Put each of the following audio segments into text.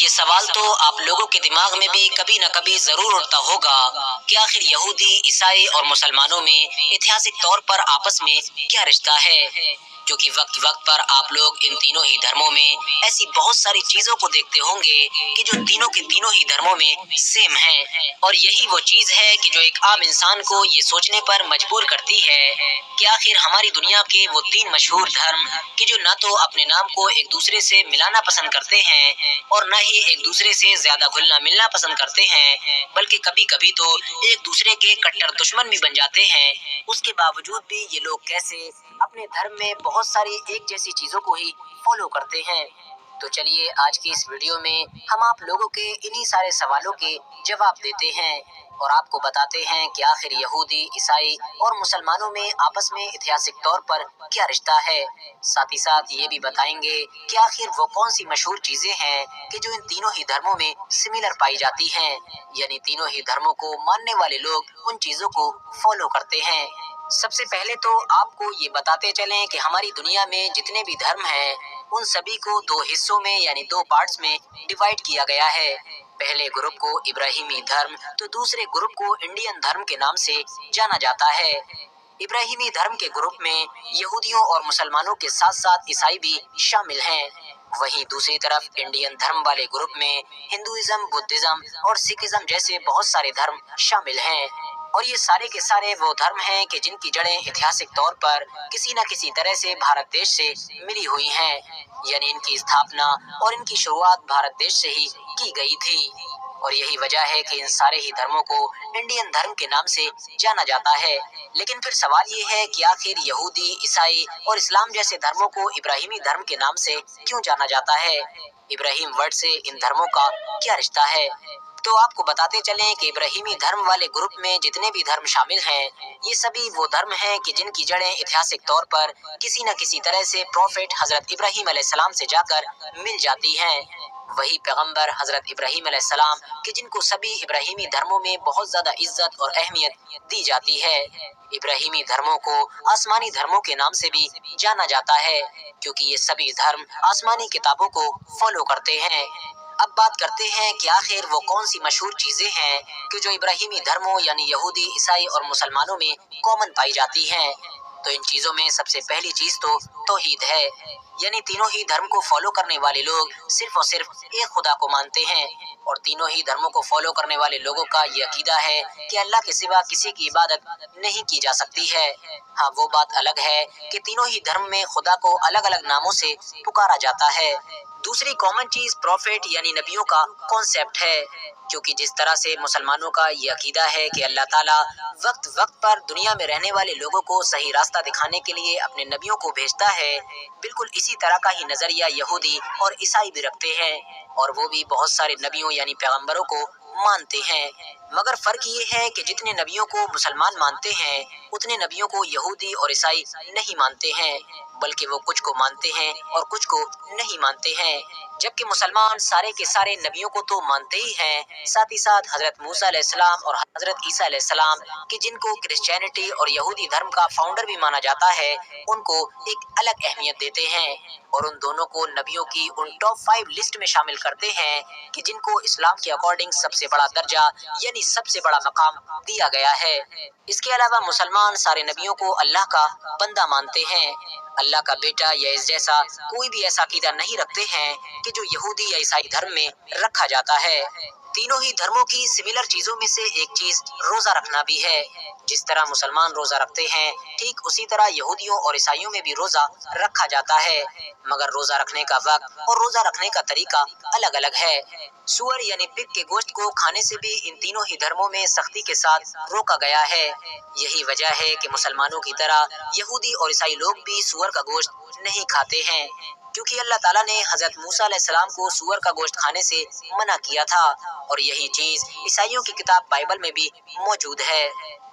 یہ سوال تو آپ لوگوں کے دماغ میں بھی کبھی نہ کبھی ضرور اٹھتا ہوگا کہ آخر یہودی، عیسائی اور مسلمانوں میں ایتہاسک طور پر آپس میں کیا رشتہ ہے، کیونکہ وقت وقت پر آپ لوگ ان تینوں ہی دھرموں میں ایسی بہت ساری چیزوں کو دیکھتے ہوں گے کہ جو تینوں کے تینوں ہی دھرموں میں سیم ہیں، اور یہی وہ چیز ہے کہ جو ایک عام انسان کو یہ سوچنے پر مجبور کرتی ہے کہ آخر ہماری دنیا کے وہ تین مشہور دھرم کہ جو نہ تو اپنے نام کو ایک دوسرے سے ملانا پسند کرتے ہیں اور نہ ہی ایک دوسرے سے زیادہ گھلنا ملنا پسند کرتے ہیں، بلکہ کبھی کبھی تو ایک دوسرے کے کٹر دشمن بھی بن جاتے ہیں، اس کے باوجود بھی یہ لوگ کیسے اپنے دھرم میں بہت ساری ایک جیسی چیزوں کو ہی فالو کرتے ہیں۔ تو چلیے آج کی اس ویڈیو میں ہم آپ لوگوں کے انہی سارے سوالوں کے جواب دیتے ہیں اور آپ کو بتاتے ہیں کہ آخر یہودی، عیسائی اور مسلمانوں میں آپس میں ایتہاسک طور پر کیا رشتہ ہے۔ ساتھ ہی ساتھ یہ بھی بتائیں گے کہ آخر وہ کون سی مشہور چیزیں ہیں کہ جو ان تینوں ہی دھرموں میں سملر پائی جاتی ہیں، یعنی تینوں ہی دھرموں کو ماننے والے لوگ ان چیزوں کو فالو کرتے ہیں۔ سب سے پہلے تو آپ کو یہ بتاتے چلیں کہ ہماری دنیا میں جتنے بھی دھرم ہیں ان سبھی کو دو حصوں میں یعنی دو پارٹس میں ڈیوائیڈ کیا گیا ہے۔ پہلے گروپ کو ابراہیمی دھرم تو دوسرے گروپ کو انڈین دھرم کے نام سے جانا جاتا ہے۔ ابراہیمی دھرم کے گروپ میں یہودیوں اور مسلمانوں کے ساتھ ساتھ عیسائی بھی شامل ہیں، وہیں دوسری طرف انڈین دھرم والے گروپ میں ہندوازم، بدھزم اور سکھزم جیسے بہت سارے دھرم شامل ہیں، اور یہ سارے کے سارے وہ دھرم ہیں کہ جن کی جڑیں ایتہاسک طور پر کسی نہ کسی طرح سے بھارت دیش سے ملی ہوئی ہیں، یعنی ان کی استھاپنا اور ان کی شروعات بھارت دیش سے ہی کی گئی تھی، اور یہی وجہ ہے کہ ان سارے ہی دھرموں کو انڈین دھرم کے نام سے جانا جاتا ہے۔ لیکن پھر سوال یہ ہے کہ آخر یہودی، عیسائی اور اسلام جیسے دھرموں کو ابراہیمی دھرم کے نام سے کیوں جانا جاتا ہے؟ ابراہیم ورڈ سے ان دھرموں کا کیا رشتہ ہے؟ تو آپ کو بتاتے چلیں کہ ابراہیمی دھرم والے گروپ میں جتنے بھی دھرم شامل ہیں یہ سبھی وہ دھرم ہیں کہ جن کی جڑیں ایتہاسک طور پر کسی نہ کسی طرح سے پروفٹ حضرت ابراہیم علیہ السلام سے جا کر مل جاتی ہیں، وہی پیغمبر حضرت ابراہیم علیہ السلام کہ جن کو سبھی ابراہیمی دھرموں میں بہت زیادہ عزت اور اہمیت دی جاتی ہے۔ ابراہیمی دھرموں کو آسمانی دھرموں کے نام سے بھی جانا جاتا ہے کیونکہ یہ سبھی دھرم آسمانی کتابوں کو فالو کرتے ہیں۔ اب بات کرتے ہیں کہ آخر وہ کون سی مشہور چیزیں ہیں کہ جو ابراہیمی دھرموں یعنی یہودی، عیسائی اور مسلمانوں میں کامن پائی جاتی ہیں۔ تو ان چیزوں میں سب سے پہلی چیز تو توحید ہے، یعنی تینوں ہی دھرم کو فالو کرنے والے لوگ صرف اور صرف ایک خدا کو مانتے ہیں، اور تینوں ہی دھرموں کو فالو کرنے والے لوگوں کا یہ عقیدہ ہے کہ اللہ کے سوا کسی کی عبادت نہیں کی جا سکتی ہے۔ ہاں وہ بات الگ ہے کہ تینوں ہی دھرم میں خدا کو الگ الگ ناموں سے پکارا جاتا ہے۔ دوسری کامن چیز پروفٹ یعنی نبیوں کا کانسیپٹ ہے، کیونکہ جس طرح سے مسلمانوں کا یہ عقیدہ ہے کہ اللہ تعالیٰ وقت وقت پر دنیا میں رہنے والے لوگوں کو صحیح راستہ دکھانے کے لیے اپنے نبیوں کو بھیجتا ہے، بالکل اسی طرح کا ہی نظریہ یہودی اور عیسائی بھی رکھتے ہیں، اور وہ بھی بہت سارے نبیوں یعنی پیغمبروں کو مانتے ہیں، مگر فرق یہ ہے کہ جتنے نبیوں کو مسلمان مانتے ہیں اتنے نبیوں کو یہودی اور عیسائی نہیں مانتے ہیں، بلکہ وہ کچھ کو مانتے ہیں اور کچھ کو نہیں مانتے ہیں۔ جبکہ مسلمان سارے کے سارے نبیوں کو تو مانتے ہی ہیں، ساتھ ہی ساتھ حضرت موسیٰ علیہ السلام اور حضرت عیسیٰ علیہ السلام کہ جن کو کرسچینٹی اور یہودی دھرم کا فاؤنڈر بھی مانا جاتا ہے، ان کو ایک الگ اہمیت دیتے ہیں، اور ان دونوں کو نبیوں کی ان ٹاپ 5 لسٹ میں شامل کرتے ہیں کہ جن کو اسلام کے اکارڈنگ سب سے بڑا درجہ یعنی سب سے بڑا مقام دیا گیا ہے۔ اس کے علاوہ مسلمان سارے نبیوں کو اللہ کا بندہ مانتے ہیں، اللہ کا بیٹا یا اس جیسا کوئی بھی ایسا عقیدہ نہیں رکھتے ہیں کہ جو یہودی یا عیسائی دھرم میں رکھا جاتا ہے۔ تینوں ہی دھرموں کی سملر چیزوں میں سے ایک چیز روزہ رکھنا بھی ہے۔ جس طرح مسلمان روزہ رکھتے ہیں ٹھیک اسی طرح یہودیوں اور عیسائیوں میں بھی روزہ رکھا جاتا ہے، مگر روزہ رکھنے کا وقت اور روزہ رکھنے کا طریقہ الگ الگ ہے۔ سور یعنی پگ کے گوشت کو کھانے سے بھی ان تینوں ہی دھرموں میں سختی کے ساتھ روکا گیا ہے۔ یہی وجہ ہے کہ مسلمانوں کی طرح یہودی اور عیسائی لوگ بھی سور کا گوشت نہیں کھاتے ہیں، کیونکہ اللہ تعالیٰ نے حضرت موسیٰ علیہ السلام کو سور کا گوشت کھانے سے منع کیا تھا، اور یہی چیز عیسائیوں کی کتاب بائبل میں بھی موجود ہے۔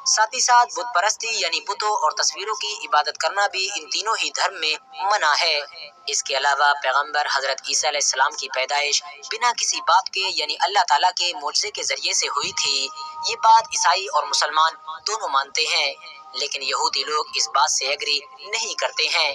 ساتھ ہی ساتھ بت پرستی یعنی بتوں اور تصویروں کی عبادت کرنا بھی ان تینوں ہی دھرم میں منع ہے۔ اس کے علاوہ پیغمبر حضرت عیسیٰ علیہ السلام کی پیدائش بنا کسی باپ کے یعنی اللہ تعالیٰ کے معجزے کے ذریعے سے ہوئی تھی، یہ بات عیسائی اور مسلمان دونوں مانتے ہیں، لیکن یہودی لوگ اس بات سے ایگری نہیں کرتے ہیں۔